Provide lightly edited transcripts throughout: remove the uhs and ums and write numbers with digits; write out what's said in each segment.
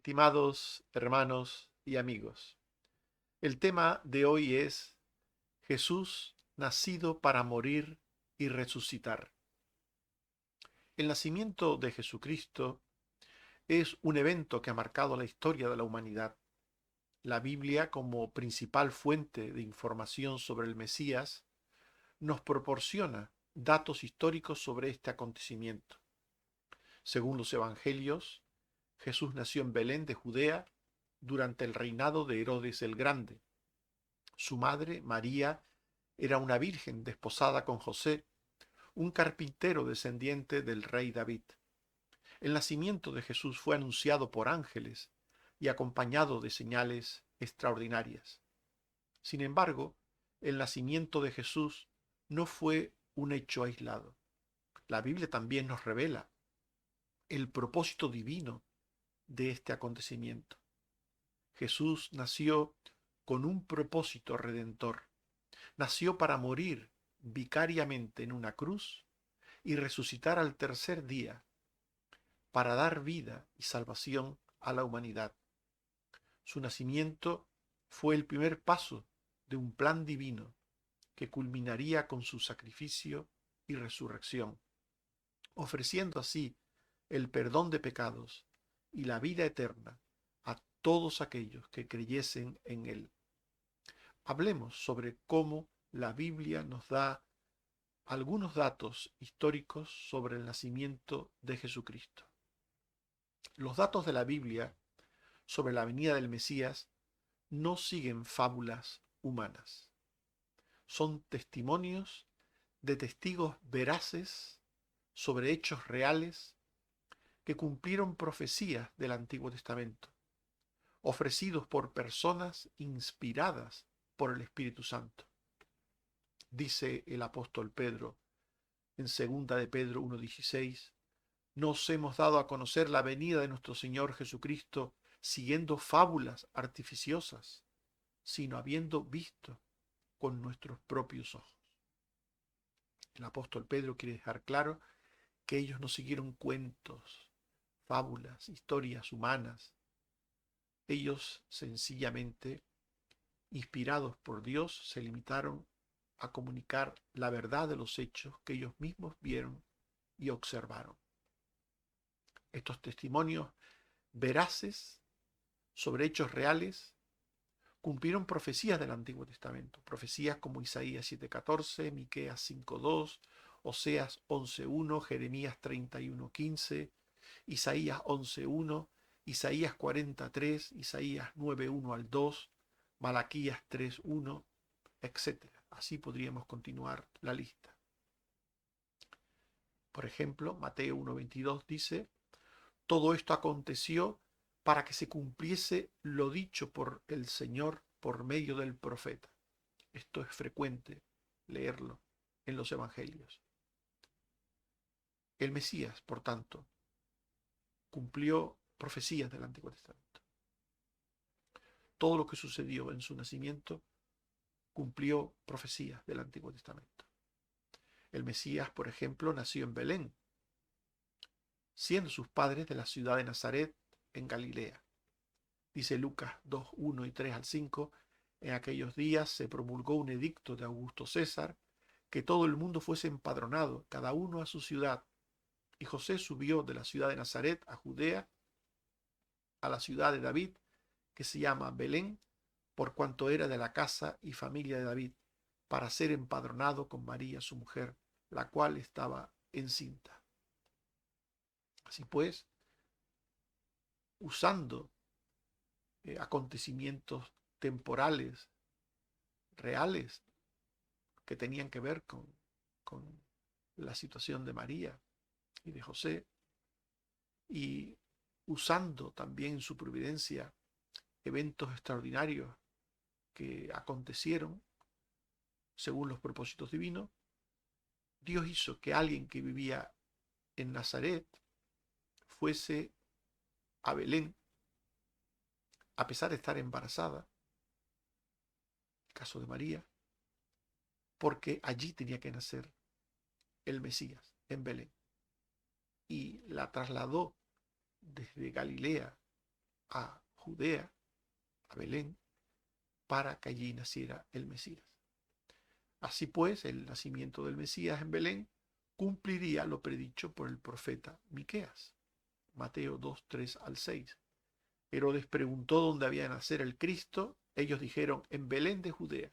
Estimados hermanos y amigos, el tema de hoy es Jesús nacido para morir y resucitar. El nacimiento de Jesucristo es un evento que ha marcado la historia de la humanidad. La Biblia, como principal fuente de información sobre el Mesías, nos proporciona datos históricos sobre este acontecimiento. Según los Evangelios, Jesús nació en Belén de Judea durante el reinado de Herodes el Grande. Su madre, María, era una virgen desposada con José, un carpintero descendiente del rey David. El nacimiento de Jesús fue anunciado por ángeles y acompañado de señales extraordinarias. Sin embargo, el nacimiento de Jesús no fue un hecho aislado. La Biblia también nos revela el propósito divino de este acontecimiento. Jesús nació con un propósito redentor. Nació para morir vicariamente en una cruz y resucitar al tercer día para dar vida y salvación a la humanidad. Su nacimiento fue el primer paso de un plan divino que culminaría con su sacrificio y resurrección, ofreciendo así el perdón de pecados y la vida eterna a todos aquellos que creyesen en él. Hablemos sobre cómo la Biblia nos da algunos datos históricos sobre el nacimiento de Jesucristo. Los datos de la Biblia sobre la venida del Mesías no siguen fábulas humanas. Son testimonios de testigos veraces sobre hechos reales que cumplieron profecías del Antiguo Testamento, ofrecidos por personas inspiradas por el Espíritu Santo. Dice el apóstol Pedro en 2 de Pedro 1:16, nos hemos dado a conocer la venida de nuestro Señor Jesucristo siguiendo fábulas artificiosas, sino habiendo visto con nuestros propios ojos. El apóstol Pedro quiere dejar claro que ellos no siguieron cuentos, fábulas, historias humanas. Ellos sencillamente, inspirados por Dios, se limitaron a comunicar la verdad de los hechos que ellos mismos vieron y observaron. Estos testimonios veraces sobre hechos reales cumplieron profecías del Antiguo Testamento, profecías como Isaías 7:14, Miqueas 5:2, Oseas 11:1, Jeremías 31:15, Isaías 11:1, Isaías 43, Isaías 9:1 al 2, Malaquías 3:1, etc. Así podríamos continuar la lista. Por ejemplo, Mateo 1:22 dice, todo esto aconteció para que se cumpliese lo dicho por el Señor por medio del profeta. Esto es frecuente leerlo en los evangelios. El Mesías, por tanto, cumplió profecías del Antiguo Testamento. Todo lo que sucedió en su nacimiento cumplió profecías del Antiguo Testamento. El Mesías, por ejemplo, nació en Belén, siendo sus padres de la ciudad de Nazaret, en Galilea. Dice Lucas 2, 1 y 3 al 5, en aquellos días se promulgó un edicto de Augusto César, que todo el mundo fuese empadronado, cada uno a su ciudad. Y José subió de la ciudad de Nazaret a Judea, a la ciudad de David, que se llama Belén, por cuanto era de la casa y familia de David, para ser empadronado con María su mujer, la cual estaba encinta. Así pues, usando acontecimientos temporales, reales, que tenían que ver con la situación de María y de José, y usando también en su providencia eventos extraordinarios que acontecieron según los propósitos divinos, Dios hizo que alguien que vivía en Nazaret fuese a Belén, a pesar de estar embarazada, el caso de María, porque allí tenía que nacer el Mesías, en Belén. Y la trasladó desde Galilea a Judea, a Belén, para que allí naciera el Mesías. Así pues, el nacimiento del Mesías en Belén cumpliría lo predicho por el profeta Miqueas. Mateo 2, 3 al 6. Herodes preguntó dónde había de nacer el Cristo. Ellos dijeron, en Belén de Judea,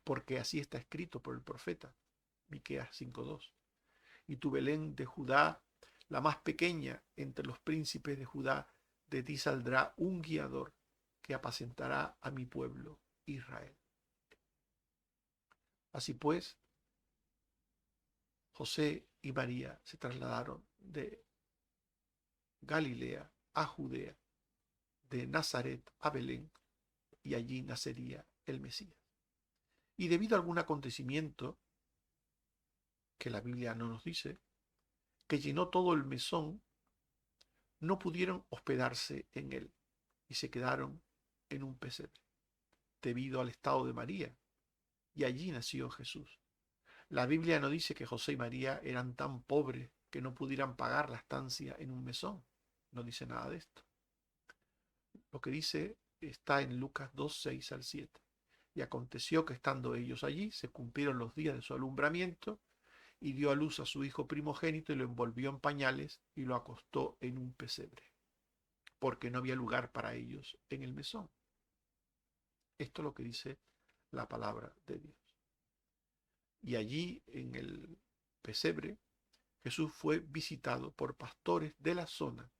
porque así está escrito por el profeta. Miqueas 5:2. Y tu Belén de Judá, la más pequeña entre los príncipes de Judá, de ti saldrá un guiador que apacentará a mi pueblo Israel. Así pues, José y María se trasladaron de Galilea a Judea, de Nazaret a Belén, y allí nacería el Mesías. Y debido a algún acontecimiento que la Biblia no nos dice, que llenó todo el mesón, no pudieron hospedarse en él y se quedaron en un pesebre, debido al estado de María, y allí nació Jesús. La Biblia no dice que José y María eran tan pobres que no pudieran pagar la estancia en un mesón. No dice nada de esto. Lo que dice está en Lucas 2, 6 al 7. Y aconteció que estando ellos allí, se cumplieron los días de su alumbramiento, y dio a luz a su hijo primogénito y lo envolvió en pañales y lo acostó en un pesebre, porque no había lugar para ellos en el mesón. Esto es lo que dice la palabra de Dios. Y allí en el pesebre Jesús fue visitado por pastores de la zona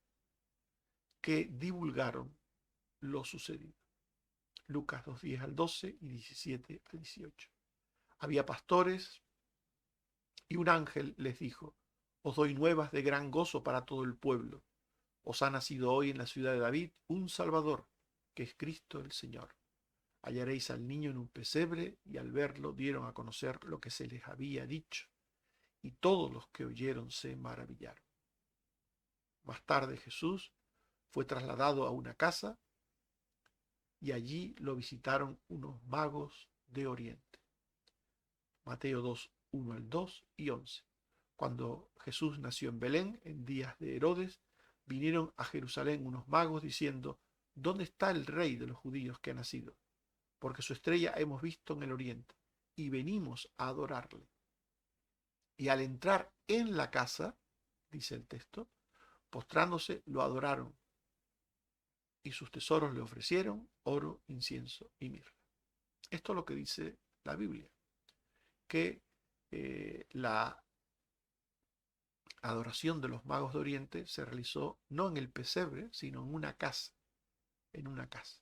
que divulgaron lo sucedido. Lucas 2, 10 al 12 y 17 al 18. Había pastores y un ángel les dijo, os doy nuevas de gran gozo para todo el pueblo. Os ha nacido hoy en la ciudad de David un Salvador, que es Cristo el Señor. Hallaréis al niño en un pesebre, y al verlo dieron a conocer lo que se les había dicho, y todos los que oyeron se maravillaron. Más tarde Jesús fue trasladado a una casa, y allí lo visitaron unos magos de Oriente. Mateo 2, 1 al 2 y 11. Cuando Jesús nació en Belén, en días de Herodes, vinieron a Jerusalén unos magos diciendo, ¿dónde está el rey de los judíos que ha nacido? Porque su estrella hemos visto en el oriente, y venimos a adorarle. Y al entrar en la casa, dice el texto, postrándose lo adoraron, y sus tesoros le ofrecieron oro, incienso y mirra. Esto es lo que dice la Biblia, que la adoración de los magos de Oriente se realizó no en el pesebre, sino en una casa.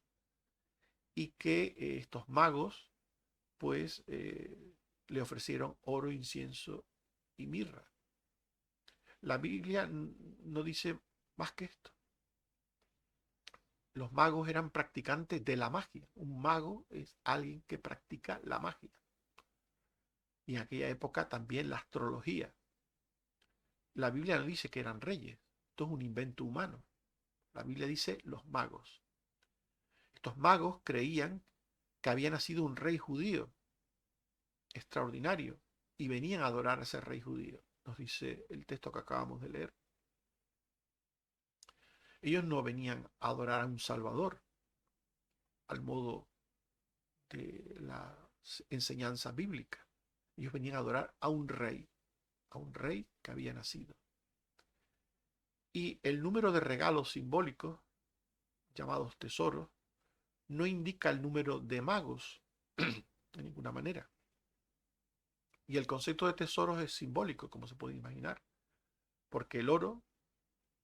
Y que estos magos, pues, le ofrecieron oro, incienso y mirra. La Biblia no dice más que esto. Los magos eran practicantes de la magia. Un mago es alguien que practica la magia. Y en aquella época también la astrología. La Biblia no dice que eran reyes. Esto es un invento humano. La Biblia dice los magos. Estos magos creían que había nacido un rey judío extraordinario y venían a adorar a ese rey judío. Nos dice el texto que acabamos de leer. Ellos no venían a adorar a un Salvador, al modo de la enseñanza bíblica. Ellos venían a adorar a un rey que había nacido. Y el número de regalos simbólicos, llamados tesoros, no indica el número de magos de ninguna manera. Y el concepto de tesoros es simbólico, como se puede imaginar, porque el oro,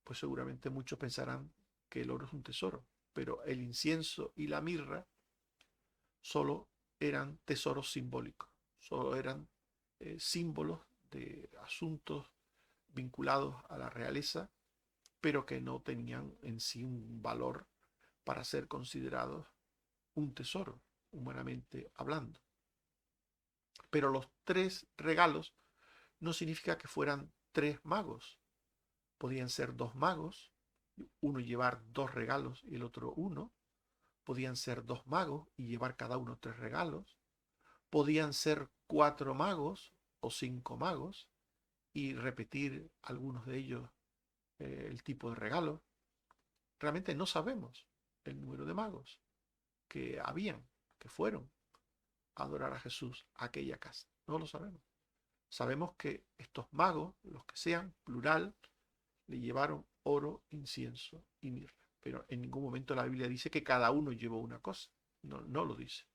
pues seguramente muchos pensarán que el oro es un tesoro, pero el incienso y la mirra solo eran tesoros simbólicos, solo eran símbolos de asuntos vinculados a la realeza, pero que no tenían en sí un valor para ser considerados un tesoro, humanamente hablando. Pero los tres regalos no significa que fueran tres magos. Podían ser dos magos, uno llevar dos regalos y el otro uno. Podían ser dos magos y llevar cada uno tres regalos. Podían ser cuatro magos o cinco magos y repetir algunos de ellos el tipo de regalo. realmente no sabemos el número de magos que habían, que fueron a adorar a Jesús a aquella casa. No lo sabemos. Sabemos que estos magos, los que sean, plural, le llevaron oro, incienso y mirra. Pero en ningún momento la Biblia dice que cada uno llevó una cosa. No, no lo dice.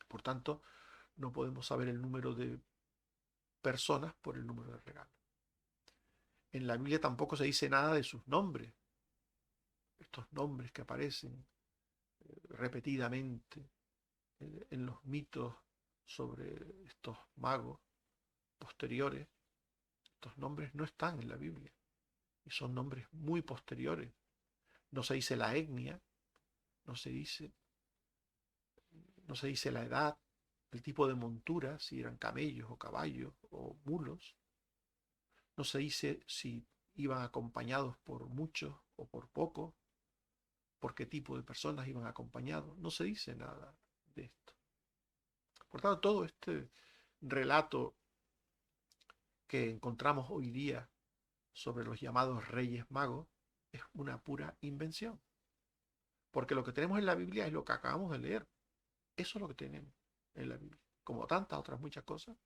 Por tanto, no podemos saber el número de personas por el número de regalos. En la Biblia tampoco se dice nada de sus nombres. Estos nombres que aparecen repetidamente en los mitos sobre estos magos posteriores, estos nombres no están en la Biblia y son nombres muy posteriores. No se dice la etnia, no se dice, no se dice la edad, el tipo de montura, si eran camellos o caballos o mulos. No se dice si iban acompañados por muchos o por pocos, por qué tipo de personas iban acompañados. No se dice nada de esto. Por tanto, todo este relato que encontramos hoy día sobre los llamados Reyes Magos es una pura invención. Porque lo que tenemos en la Biblia es lo que acabamos de leer. Eso es lo que tenemos en la Biblia. Como tantas otras muchas cosas,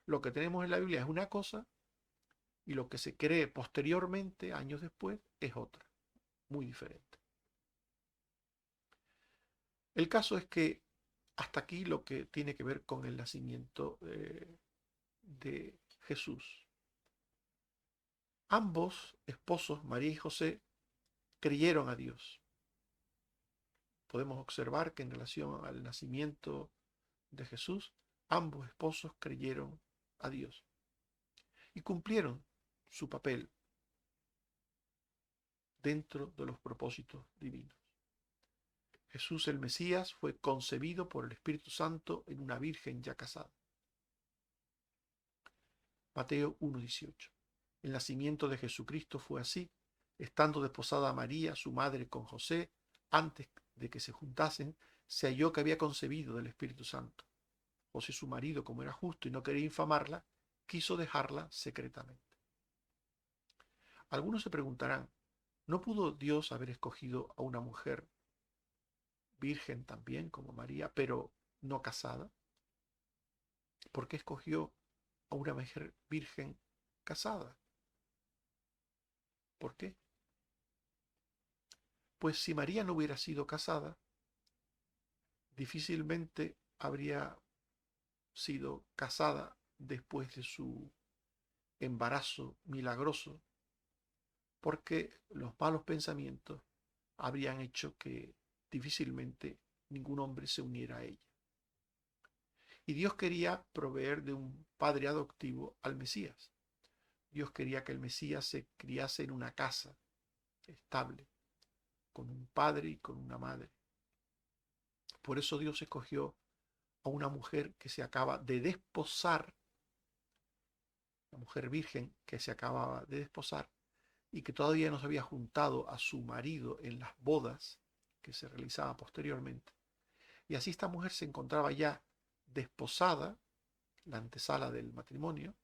lo que tenemos en la Biblia es una cosa y lo que se cree posteriormente, años después, es otra, muy diferente. El caso es que hasta aquí lo que tiene que ver con el nacimiento de Jesús. Ambos esposos, María y José, creyeron a Dios. Podemos observar que en relación al nacimiento de Jesús, ambos esposos creyeron a Dios y cumplieron su papel dentro de los propósitos divinos. Jesús el Mesías fue concebido por el Espíritu Santo en una virgen ya casada. Mateo 1:18. El nacimiento de Jesucristo fue así, estando desposada María, su madre, con José, antes de que se juntasen, se halló que había concebido del Espíritu Santo. José, su marido, como era justo y no quería infamarla, quiso dejarla secretamente. Algunos se preguntarán, ¿no pudo Dios haber escogido a una mujer virgen también como María, pero no casada? ¿Por qué escogió a una mujer virgen casada? ¿Por qué? Pues si María no hubiera sido casada, difícilmente habría sido casada después de su embarazo milagroso, porque los malos pensamientos habrían hecho que difícilmente ningún hombre se uniera a ella. Y Dios quería proveer de un padre adoptivo al Mesías. Dios quería que el Mesías se criase en una casa estable, con un padre y con una madre. Por eso Dios escogió a una mujer que se acaba de desposar, una mujer virgen que se acababa de desposar y que todavía no se había juntado a su marido en las bodas que se realizaban posteriormente. Y así esta mujer se encontraba ya desposada, la antesala del matrimonio,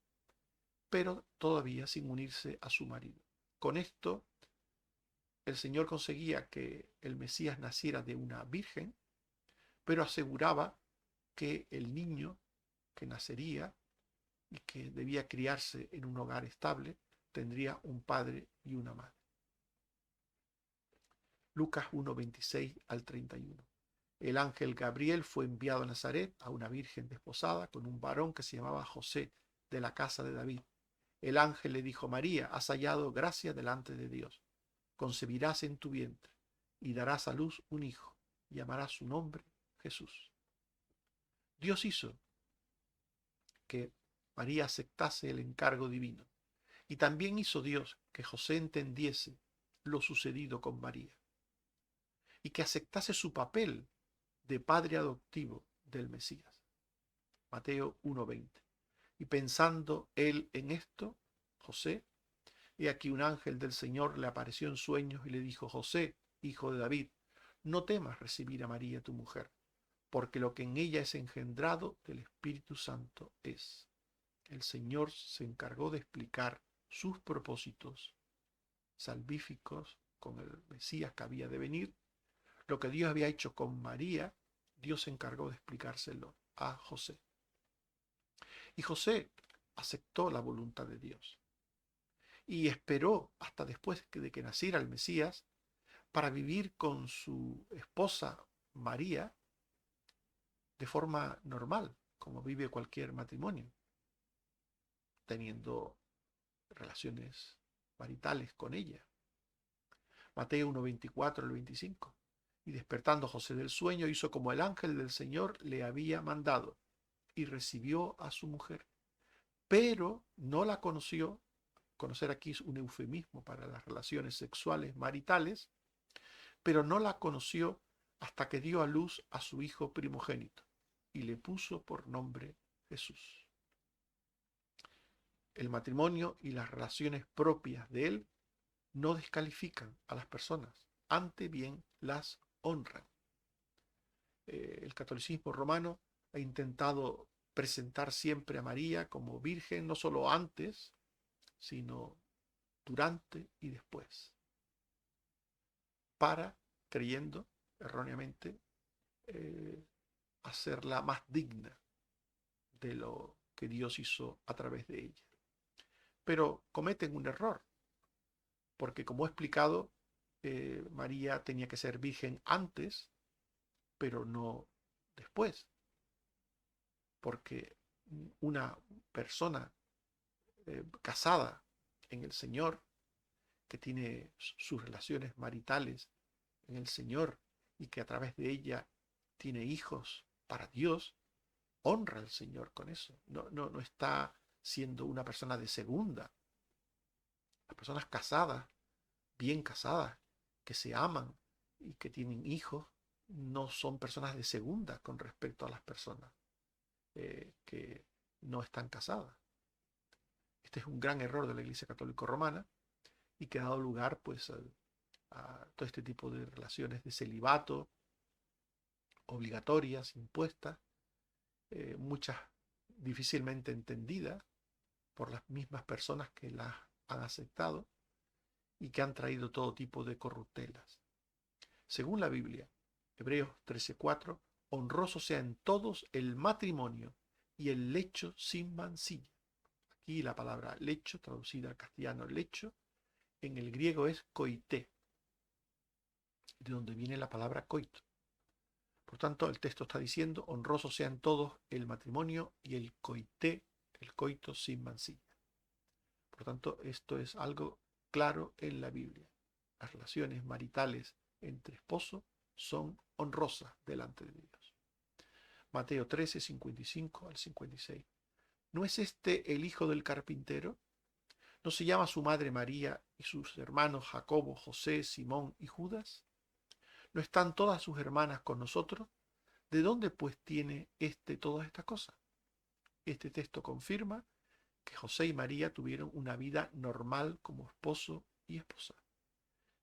pero todavía sin unirse a su marido. Con esto, el Señor conseguía que el Mesías naciera de una virgen, pero aseguraba que el niño que nacería y que debía criarse en un hogar estable tendría un padre y una madre. Lucas 1:26 al 31. El ángel Gabriel fue enviado a Nazaret, a una virgen desposada, con un varón que se llamaba José, de la casa de David. El ángel le dijo: María, has hallado gracia delante de Dios. Concebirás en tu vientre y darás a luz un hijo, y llamarás su nombre Jesús. Dios hizo que María aceptase el encargo divino, y también hizo Dios que José entendiese lo sucedido con María, y que aceptase su papel de padre adoptivo del Mesías. Mateo 1:20. Y pensando él en esto, José, he aquí un ángel del Señor le apareció en sueños y le dijo: José, hijo de David, no temas recibir a María tu mujer, porque lo que en ella es engendrado del Espíritu Santo es. El Señor se encargó de explicar sus propósitos salvíficos con el Mesías que había de venir, lo que Dios había hecho con María, Dios se encargó de explicárselo a José. Y José aceptó la voluntad de Dios y esperó hasta después de que naciera el Mesías para vivir con su esposa María de forma normal, como vive cualquier matrimonio, teniendo relaciones maritales con ella. Mateo 1:24 al 25. Y despertando José del sueño, hizo como el ángel del Señor le había mandado, y recibió a su mujer. Pero no la conoció. Conocer aquí es un eufemismo para las relaciones sexuales maritales, pero no la conoció hasta que dio a luz a su hijo primogénito, y le puso por nombre Jesús. El matrimonio y las relaciones propias de él no descalifican a las personas, ante bien las honran. El catolicismo romano ha intentado presentar siempre a María como virgen, no solo antes, sino durante y después, para, creyendo erróneamente, hacerla más digna de lo que Dios hizo a través de ella. Pero cometen un error, porque como he explicado, María tenía que ser virgen antes, pero no después, porque una persona casada en el Señor, que tiene sus relaciones maritales en el Señor y que a través de ella tiene hijos para Dios, honra al Señor con eso. No está siendo una persona de segunda. Las personas casadas, bien casadas, que se aman y que tienen hijos, no son personas de segunda con respecto a las personas que no están casadas. Este es un gran error de la Iglesia Católica Romana y que ha dado lugar pues a todo este tipo de relaciones de celibato obligatorias, impuestas, muchas difícilmente entendidas por las mismas personas que las han aceptado y que han traído todo tipo de corruptelas. Según la Biblia, Hebreos 13:4, honroso sea en todos el matrimonio y el lecho sin mancilla. Aquí la palabra lecho, traducida al castellano lecho, en el griego es koité, de donde viene la palabra coito. Por tanto, el texto está diciendo, honroso sea en todos el matrimonio y el coité, el coito sin mancilla. Por tanto, esto es algo claro en la Biblia. Las relaciones maritales entre esposos son honrosas delante de Dios. Mateo 13, 55 al 56. ¿No es este el hijo del carpintero? ¿No se llama su madre María y sus hermanos Jacobo, José, Simón y Judas? ¿No están todas sus hermanas con nosotros? ¿De dónde pues tiene todas estas cosas? Este texto confirma que José y María tuvieron una vida normal como esposo y esposa.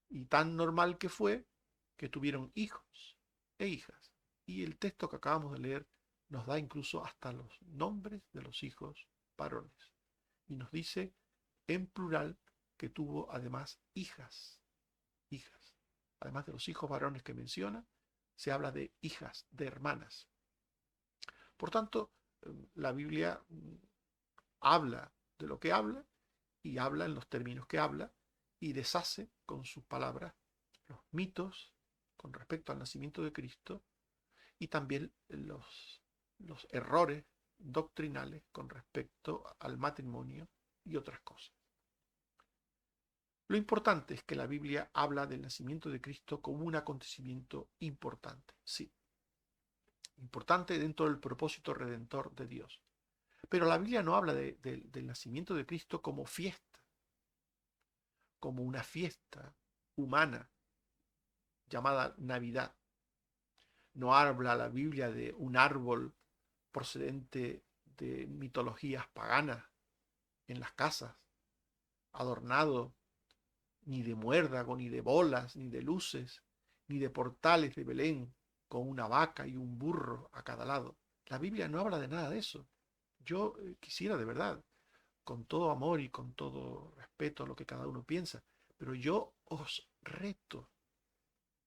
Y tan normal que fue que tuvieron hijos e hijas. Y el texto que acabamos de leer nos da incluso hasta los nombres de los hijos varones. Y nos dice en plural que tuvo además hijas. Hijas. Además de los hijos varones que menciona, se habla de hijas, de hermanas. Por tanto, la Biblia habla de lo que habla y habla en los términos que habla y deshace con sus palabras los mitos con respecto al nacimiento de Cristo y también los errores doctrinales con respecto al matrimonio y otras cosas. Lo importante es que la Biblia habla del nacimiento de Cristo como un acontecimiento importante, sí, importante dentro del propósito redentor de Dios. Pero la Biblia no habla del nacimiento de Cristo como fiesta, como una fiesta humana llamada Navidad. No habla la Biblia de un árbol procedente de mitologías paganas en las casas, adornado ni de muérdago, ni de bolas, ni de luces, ni de portales de Belén con una vaca y un burro a cada lado. La Biblia no habla de nada de eso. Yo quisiera de verdad, con todo amor y con todo respeto a lo que cada uno piensa, pero yo os reto,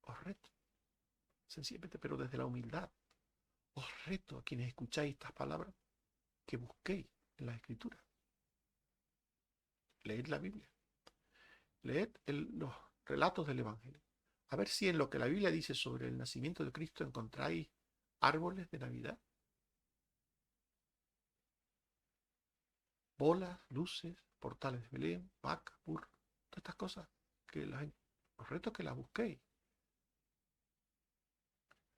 os reto, sencillamente, pero desde la humildad, os reto a quienes escucháis estas palabras que busquéis en las Escrituras. Leed la Biblia, leed los relatos del Evangelio. A ver si en lo que la Biblia dice sobre el nacimiento de Cristo encontráis árboles de Navidad, bolas, luces, portales de Belén, vacas, burros, todas estas cosas que os reto que las busquéis.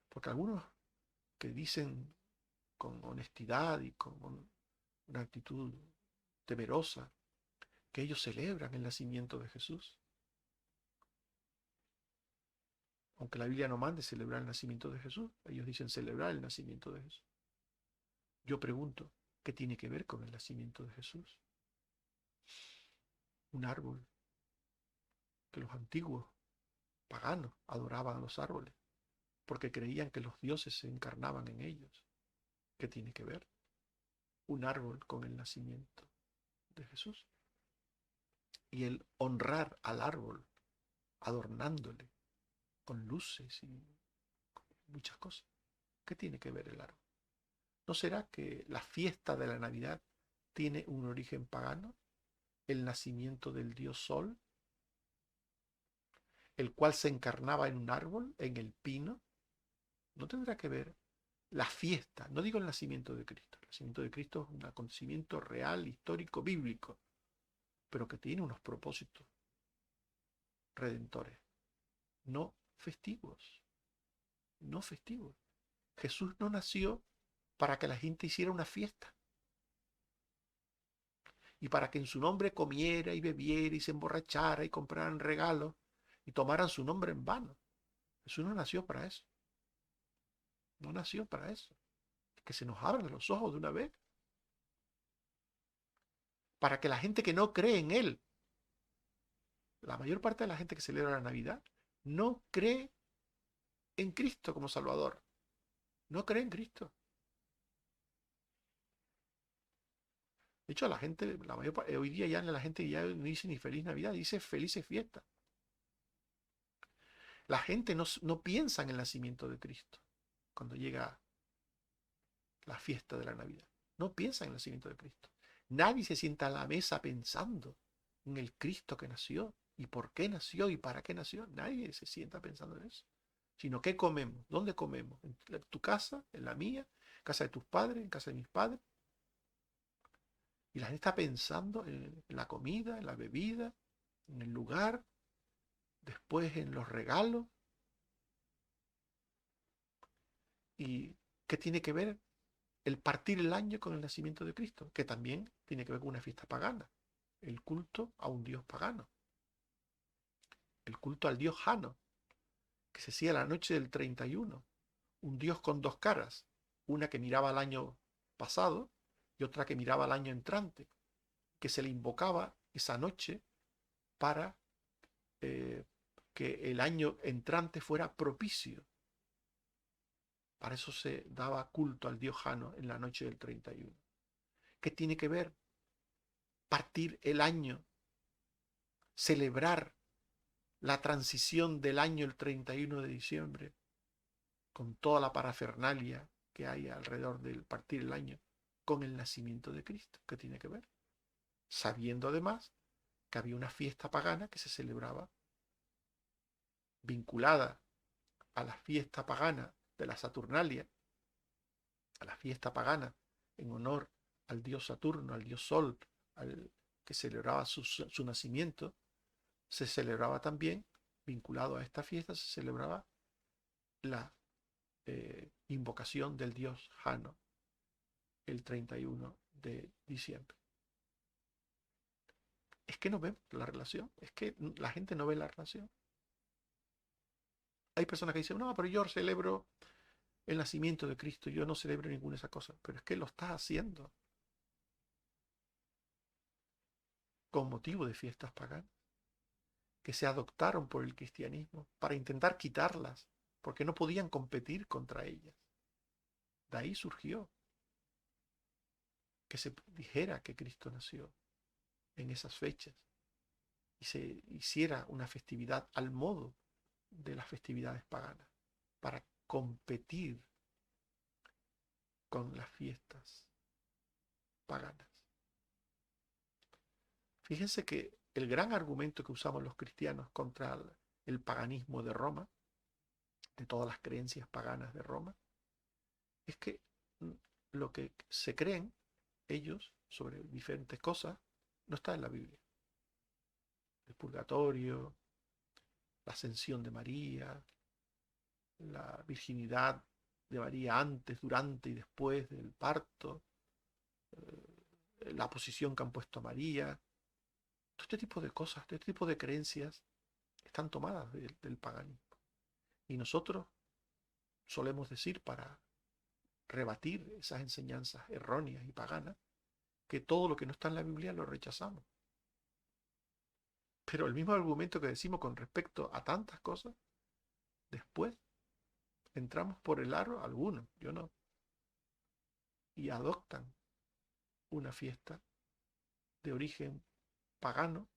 Porque algunos que dicen con honestidad y con una actitud temerosa que ellos celebran el nacimiento de Jesús, aunque la Biblia no mande celebrar el nacimiento de Jesús, ellos dicen celebrar el nacimiento de Jesús. Yo pregunto, ¿qué tiene que ver con el nacimiento de Jesús? Un árbol, que los antiguos paganos adoraban a los árboles, porque creían que los dioses se encarnaban en ellos. ¿Qué tiene que ver un árbol con el nacimiento de Jesús? Y el honrar al árbol, adornándole con luces y muchas cosas. ¿Qué tiene que ver el árbol? ¿No será que la fiesta de la Navidad tiene un origen pagano? El nacimiento del dios Sol, el cual se encarnaba en un árbol, en el pino. ¿No tendrá que ver la fiesta? No digo el nacimiento de Cristo. El nacimiento de Cristo es un acontecimiento real, histórico, bíblico, pero que tiene unos propósitos redentores, no festivos, no festivos. Jesús no nació para que la gente hiciera una fiesta y para que en su nombre comiera y bebiera y se emborrachara y compraran regalos y tomaran su nombre en vano. Jesús no nació para eso. No nació para eso. Que se nos abran los ojos de una vez. Para que la gente que no cree en Él, la mayor parte de la gente que celebra la Navidad, no cree en Cristo como Salvador. No cree en Cristo. De hecho, la gente, la mayor parte, hoy día ya la gente ya no dice ni feliz Navidad, dice felices fiestas. La gente no piensa en el nacimiento de Cristo cuando llega la fiesta de la Navidad. No piensa en el nacimiento de Cristo. Nadie se sienta a la mesa pensando en el Cristo que nació y por qué nació y para qué nació. Nadie se sienta pensando en eso. Sino qué comemos, dónde comemos, en tu casa, en la mía, en casa de tus padres, en casa de mis padres. Y la gente está pensando en la comida, en la bebida, en el lugar, después en los regalos. ¿Y qué tiene que ver el partir el año con el nacimiento de Cristo? Que también tiene que ver con una fiesta pagana, el culto a un dios pagano, el culto al dios Jano, que se hacía la noche del 31, un dios con dos caras, una que miraba al año pasado y otra que miraba al año entrante, que se le invocaba esa noche para que el año entrante fuera propicio. Para eso se daba culto al dios Jano en la noche del 31. ¿Qué tiene que ver partir el año, celebrar la transición del año el 31 de diciembre, con toda la parafernalia que hay alrededor del partir el año, con el nacimiento de Cristo? ¿Qué tiene que ver? Sabiendo además que había una fiesta pagana que se celebraba vinculada a la fiesta pagana de la Saturnalia, a la fiesta pagana en honor al dios Saturno, al dios Sol, al que celebraba su nacimiento. Se celebraba también, vinculado a esta fiesta, se celebraba la invocación del dios Jano el 31 de diciembre. Es que no ven la relación, es que la gente no ve la relación. Hay personas que dicen, no, pero yo celebro el nacimiento de Cristo, yo no celebro ninguna de esas cosas, pero es que lo estás haciendo con motivo de fiestas paganas que se adoptaron por el cristianismo para intentar quitarlas, porque no podían competir contra ellas. De ahí surgió que se dijera que Cristo nació en esas fechas. y se hiciera una festividad al modo de las festividades paganas, para competir con las fiestas paganas. Fíjense que el gran argumento que usamos los cristianos contra el paganismo de Roma, de todas las creencias paganas de Roma, es que lo que se creen ellos sobre diferentes cosas no está en la Biblia. El purgatorio, la ascensión de María, la virginidad de María antes, durante y después del parto, la posición que han puesto a María. Todo este tipo de cosas, este tipo de creencias están tomadas del paganismo. Y nosotros solemos decir, para rebatir esas enseñanzas erróneas y paganas, que todo lo que no está en la Biblia lo rechazamos. Pero el mismo argumento que decimos con respecto a tantas cosas, después entramos por el aro, algunos, yo no, y adoptan una fiesta de origen pagano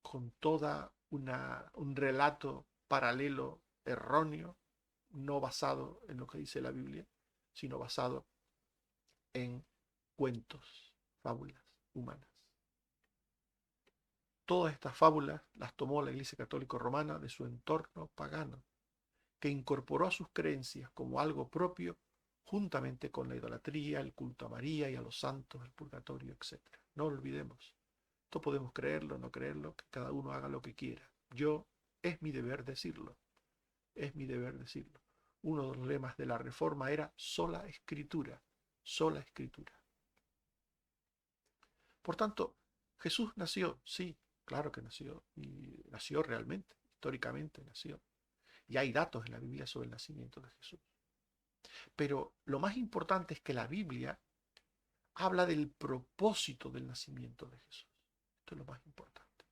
con toda un relato paralelo erróneo, no basado en lo que dice la Biblia, sino basado en cuentos, fábulas humanas. Todas estas fábulas las tomó la Iglesia Católica Romana de su entorno pagano, que incorporó a sus creencias como algo propio, juntamente con la idolatría, el culto a María y a los santos, el purgatorio, etc. No olvidemos, esto podemos creerlo, no creerlo, que cada uno haga lo que quiera. Es mi deber decirlo, es mi deber decirlo. Uno de los lemas de la Reforma era sola escritura, sola escritura. Por tanto, Jesús nació, sí, claro que nació, y nació realmente, históricamente nació. Y hay datos en la Biblia sobre el nacimiento de Jesús. Pero lo más importante es que la Biblia habla del propósito del nacimiento de Jesús. Esto es lo más importante.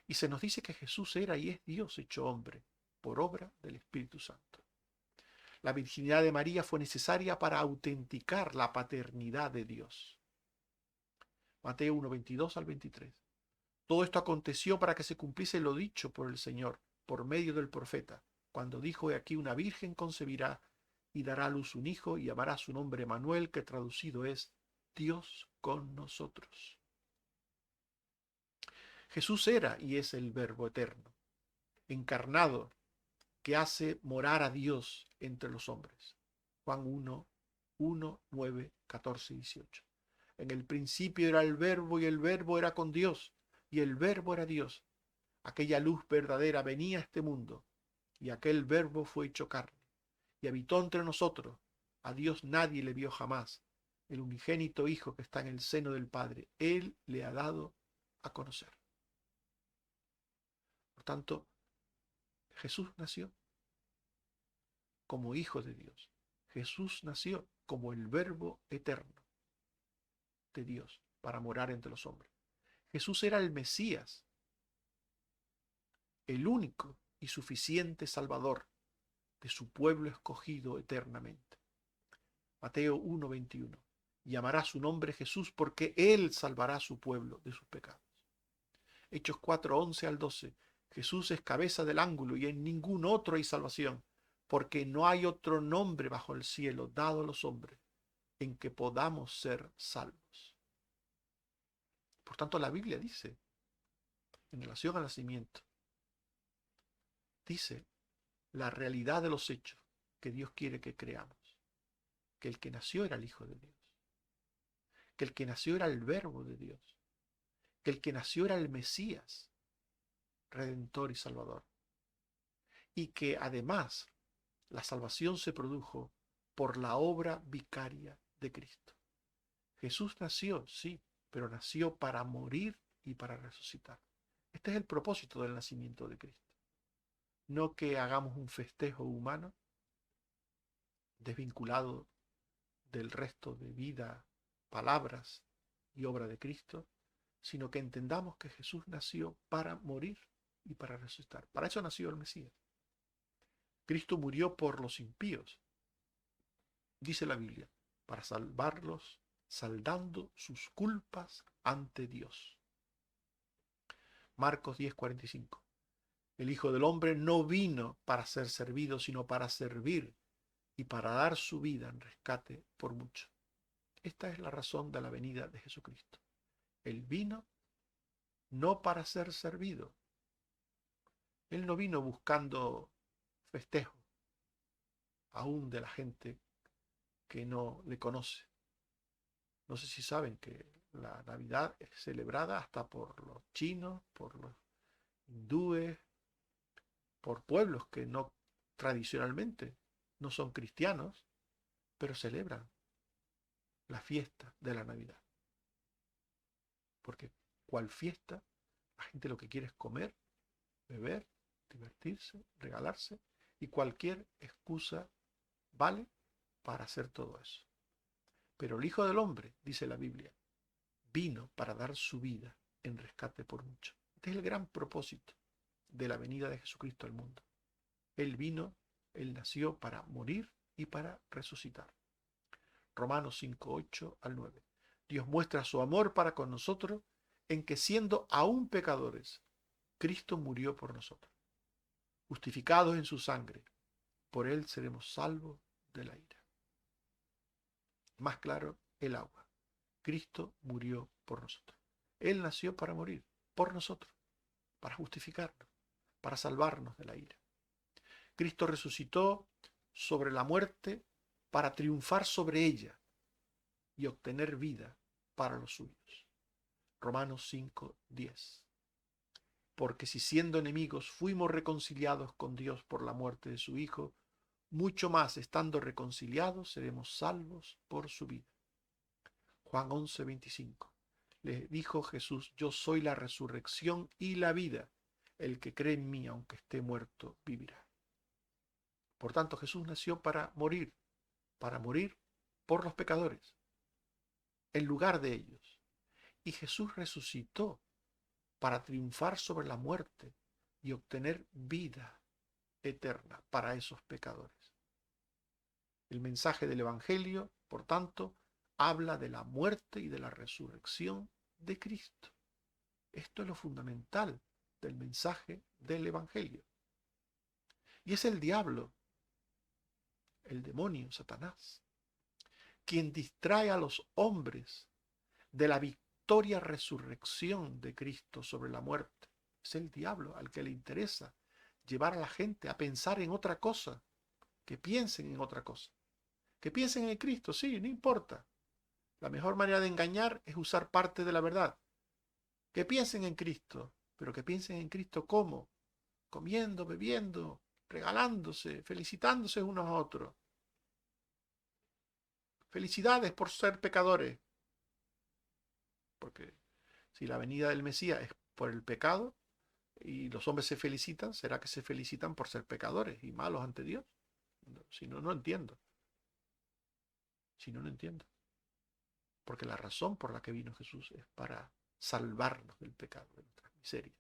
Y se nos dice que Jesús era y es Dios hecho hombre, por obra del Espíritu Santo. La virginidad de María fue necesaria para autenticar la paternidad de Dios. Mateo 1, 22 al 23. Todo esto aconteció para que se cumpliese lo dicho por el Señor, por medio del profeta, cuando dijo: he aquí una virgen concebirá y dará a luz un hijo y llamará su nombre Manuel, que traducido es Dios con nosotros. Jesús era y es el Verbo eterno, encarnado, que hace morar a Dios entre los hombres. Juan 1, 1, 9, 14 y 18. En el principio era el Verbo y el Verbo era con Dios y el Verbo era Dios. Aquella luz verdadera venía a este mundo y aquel Verbo fue hecho carne y habitó entre nosotros. A Dios nadie le vio jamás. El unigénito Hijo que está en el seno del Padre, Él le ha dado a conocer. Por tanto, Jesús nació como Hijo de Dios. Jesús nació como el Verbo eterno de Dios para morar entre los hombres. Jesús era el Mesías, el único y suficiente Salvador de su pueblo escogido eternamente. Mateo 1:21. Llamará su nombre Jesús porque Él salvará a su pueblo de sus pecados. Hechos 4:11 al 12. Jesús es cabeza del ángulo y en ningún otro hay salvación, porque no hay otro nombre bajo el cielo dado a los hombres en que podamos ser salvos. Por tanto, la Biblia dice, en relación al nacimiento, dice la realidad de los hechos que Dios quiere que creamos, que el que nació era el Hijo de Dios, que el que nació era el Verbo de Dios, que el que nació era el Mesías, Redentor y Salvador, y que además la salvación se produjo por la obra vicaria de Cristo. Jesús nació, sí, pero nació para morir y para resucitar. Este es el propósito del nacimiento de Cristo. No que hagamos un festejo humano desvinculado del resto de vida, palabras y obra de Cristo, sino que entendamos que Jesús nació para morir y para resucitar. Para eso nació el Mesías. Cristo murió por los impíos, dice la Biblia, para salvarlos, saldando sus culpas ante Dios. Marcos 10:45. El Hijo del Hombre no vino para ser servido, sino para servir y para dar su vida en rescate por mucho. Esta es la razón de la venida de Jesucristo. Él vino no para ser servido. Él no vino buscando festejo, aún de la gente que no le conoce. No sé si saben que la Navidad es celebrada hasta por los chinos, por los hindúes, por pueblos que no tradicionalmente no son cristianos, pero celebran la fiesta de la Navidad. Porque cual fiesta, la gente lo que quiere es comer, beber, divertirse, regalarse, y cualquier excusa vale para hacer todo eso. Pero el Hijo del Hombre, dice la Biblia, vino para dar su vida en rescate por mucho. Este es el gran propósito de la venida de Jesucristo al mundo. Él vino, Él nació para morir y para resucitar. Romanos 5:8 al 9. Dios muestra su amor para con nosotros en que siendo aún pecadores, Cristo murió por nosotros. Justificados en su sangre, por Él seremos salvos de la ira. Más claro, el agua. Cristo murió por nosotros. Él nació para morir, por nosotros, para justificarnos, para salvarnos de la ira. Cristo resucitó sobre la muerte para triunfar sobre ella y obtener vida para los suyos. Romanos 5:10. Porque si siendo enemigos fuimos reconciliados con Dios por la muerte de su Hijo, mucho más estando reconciliados seremos salvos por su vida. Juan 11:25. Le dijo Jesús: yo soy la resurrección y la vida. El que cree en mí, aunque esté muerto, vivirá. Por tanto, Jesús nació para morir por los pecadores, en lugar de ellos. Y Jesús resucitó para triunfar sobre la muerte y obtener vida eterna para esos pecadores. El mensaje del Evangelio, por tanto, habla de la muerte y de la resurrección de Cristo. Esto es lo fundamental del mensaje del Evangelio. Y es el diablo, el demonio, Satanás, quien distrae a los hombres de la victoria resurrección de Cristo sobre la muerte. Es el diablo al que le interesa llevar a la gente a pensar en otra cosa, que piensen en otra cosa, que piensen en Cristo, sí, no importa. La mejor manera de engañar es usar parte de la verdad. Que piensen en Cristo, pero que piensen en Cristo ¿cómo? Comiendo, bebiendo, regalándose, felicitándose unos a otros. Felicidades por ser pecadores. Porque si la venida del Mesías es por el pecado y los hombres se felicitan, ¿será que se felicitan por ser pecadores y malos ante Dios? Si no, no entiendo. Si no, no entiendo. Porque la razón por la que vino Jesús es para salvarnos del pecado, de nuestras miserias.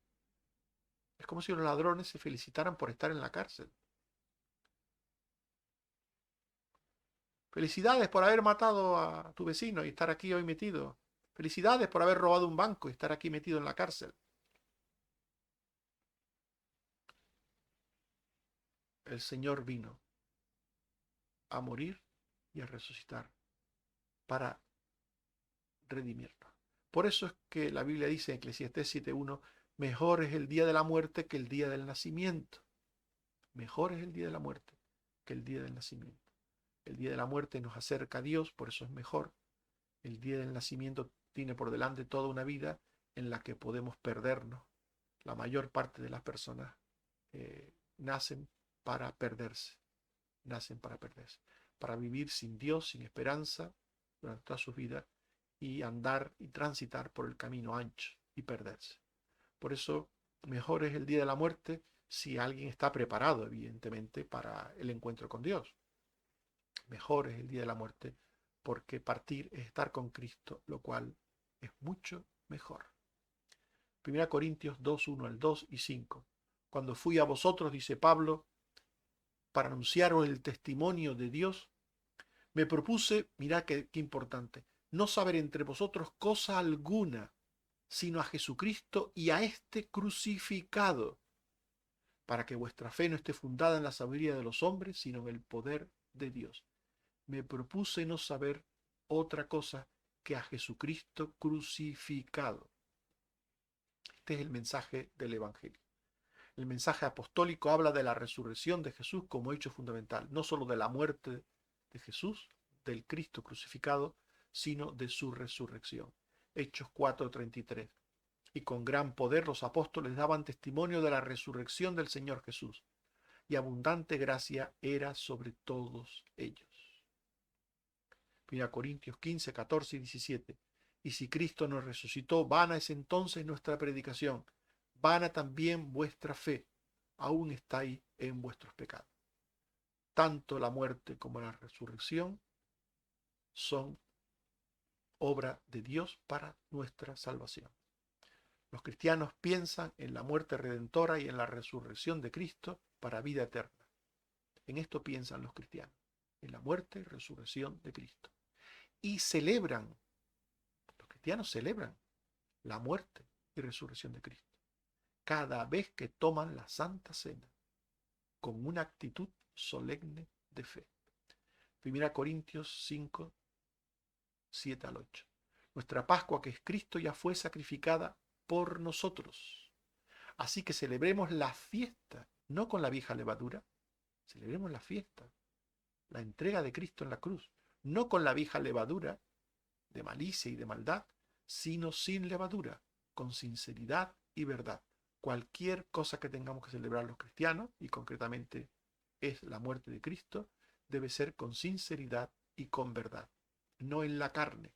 Es como si los ladrones se felicitaran por estar en la cárcel. Felicidades por haber matado a tu vecino y estar aquí hoy metido. Felicidades por haber robado un banco y estar aquí metido en la cárcel. El Señor vino a morir y a resucitar para redimirnos. Por eso es que la Biblia dice en Eclesiastés 7:1, mejor es el día de la muerte que el día del nacimiento. Mejor es el día de la muerte que el día del nacimiento. El día de la muerte nos acerca a Dios, por eso es mejor. El día del nacimiento tiene por delante toda una vida en la que podemos perdernos. La mayor parte de las personas nacen para perderse. Nacen para perderse. Para vivir sin Dios, sin esperanza, durante toda su vida, y andar y transitar por el camino ancho y perderse. Por eso, mejor es el día de la muerte si alguien está preparado, evidentemente, para el encuentro con Dios. Mejor es el día de la muerte porque partir es estar con Cristo, lo cual es mucho mejor. 1 Corintios 2:1 al 2 y 5. Cuando fui a vosotros, dice Pablo, para anunciaros el testimonio de Dios, me propuse, mirá qué importante, no saber entre vosotros cosa alguna, sino a Jesucristo y a este crucificado, para que vuestra fe no esté fundada en la sabiduría de los hombres, sino en el poder de Dios. Me propuse no saber otra cosa que a Jesucristo crucificado. Este es el mensaje del Evangelio. El mensaje apostólico habla de la resurrección de Jesús como hecho fundamental, no solo de la muerte de Jesús, del Cristo crucificado, sino de su resurrección. Hechos 4:33. Y con gran poder los apóstoles daban testimonio de la resurrección del Señor Jesús, y abundante gracia era sobre todos ellos. 1 Corintios 15, 14 y 17. Y si Cristo nos resucitó, vana es entonces nuestra predicación, vana también vuestra fe, aún estáis en vuestros pecados. Tanto la muerte como la resurrección son obra de Dios para nuestra salvación. Los cristianos piensan en la muerte redentora y en la resurrección de Cristo para vida eterna. En esto piensan los cristianos, en la muerte y resurrección de Cristo. Y celebran, los cristianos celebran la muerte y resurrección de Cristo cada vez que toman la Santa Cena con una actitud solemne de fe. 1 Corintios 5, 7 al 8. Nuestra Pascua, que es Cristo, ya fue sacrificada por nosotros. Así que celebremos la fiesta, no con la vieja levadura, celebremos la fiesta, la entrega de Cristo en la cruz, no con la vieja levadura de malicia y de maldad, sino sin levadura, con sinceridad y verdad. Cualquier cosa que tengamos que celebrar los cristianos, y concretamente es la muerte de Cristo, debe ser con sinceridad y con verdad, no en la carne.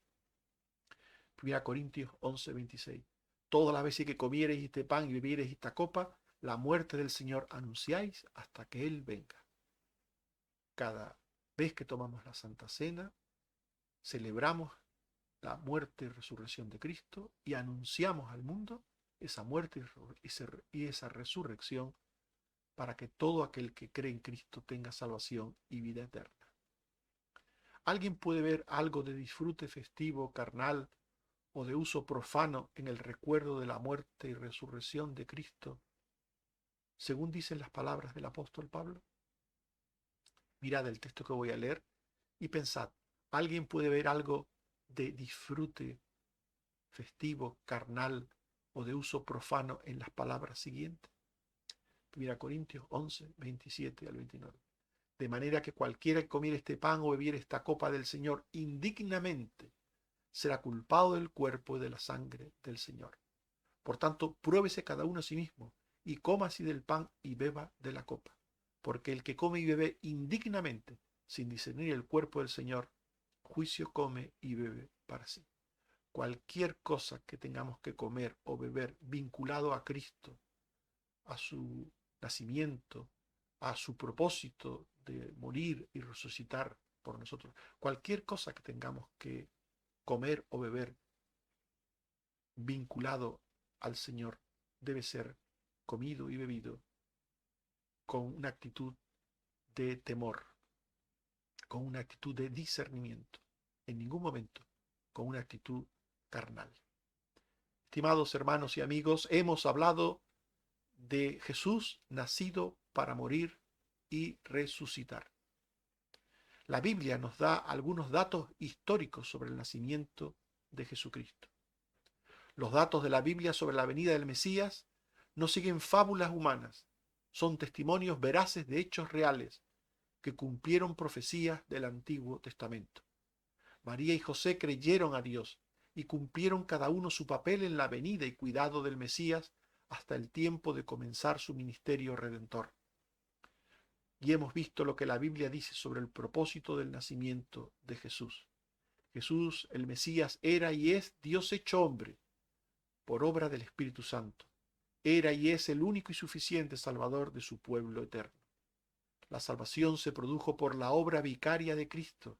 1 Corintios 11, 26. Todas las veces que comiereis este pan y bebiereis esta copa, la muerte del Señor anunciáis hasta que Él venga. Cada vez que tomamos la Santa Cena, celebramos la muerte y resurrección de Cristo y anunciamos al mundo esa muerte y esa resurrección para que todo aquel que cree en Cristo tenga salvación y vida eterna. ¿Alguien puede ver algo de disfrute festivo, carnal o de uso profano en el recuerdo de la muerte y resurrección de Cristo, según dicen las palabras del apóstol Pablo? Mirad el texto que voy a leer y pensad, ¿alguien puede ver algo de disfrute festivo, carnal o de uso profano en las palabras siguientes? 1 Corintios 11, 27 al 29. De manera que cualquiera que comiera este pan o bebiera esta copa del Señor indignamente será culpado del cuerpo y de la sangre del Señor. Por tanto, pruébese cada uno a sí mismo y coma así del pan y beba de la copa. Porque el que come y bebe indignamente, sin discernir el cuerpo del Señor, juicio come y bebe para sí. Cualquier cosa que tengamos que comer o beber vinculado a Cristo, a su nacimiento, a su propósito de morir y resucitar por nosotros, cualquier cosa que tengamos que comer o beber vinculado al Señor debe ser comido y bebido con una actitud de temor, con una actitud de discernimiento, en ningún momento con una actitud carnal. Estimados hermanos y amigos, hemos hablado de Jesús nacido para morir y resucitar. La Biblia nos da algunos datos históricos sobre el nacimiento de Jesucristo. Los datos de la Biblia sobre la venida del Mesías no siguen fábulas humanas, son testimonios veraces de hechos reales que cumplieron profecías del Antiguo Testamento. María y José creyeron a Dios y cumplieron cada uno su papel en la venida y cuidado del Mesías hasta el tiempo de comenzar su ministerio redentor. Y hemos visto lo que la Biblia dice sobre el propósito del nacimiento de Jesús. Jesús, el Mesías, era y es Dios hecho hombre, por obra del Espíritu Santo. Era y es el único y suficiente Salvador de su pueblo eterno. La salvación se produjo por la obra vicaria de Cristo,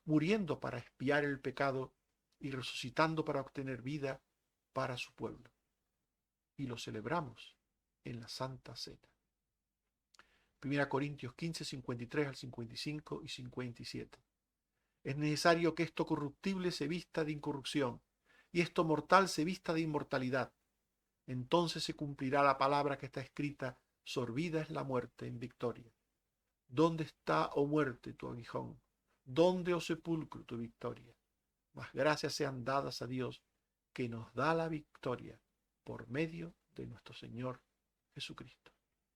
muriendo para expiar el pecado y resucitando para obtener vida para su pueblo. Y lo celebramos en la Santa Cena. 1 Corintios 15, 53 al 55 y 57. Es necesario que esto corruptible se vista de incorrupción y esto mortal se vista de inmortalidad. Entonces se cumplirá la palabra que está escrita: sorbida es la muerte en victoria. ¿Dónde está, oh muerte, tu aguijón? ¿Dónde, oh sepulcro, tu victoria? Mas gracias sean dadas a Dios, que nos da la victoria por medio de nuestro Señor Jesucristo.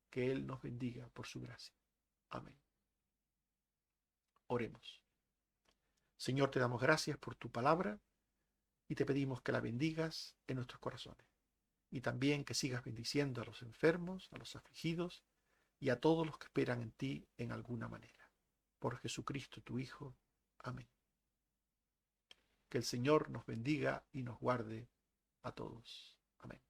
Que Él nos bendiga por su gracia. Amén. Oremos. Señor, te damos gracias por tu palabra y te pedimos que la bendigas en nuestros corazones. Y también que sigas bendiciendo a los enfermos, a los afligidos y a todos los que esperan en ti en alguna manera. Por Jesucristo tu Hijo. Amén. Que el Señor nos bendiga y nos guarde a todos. Amén.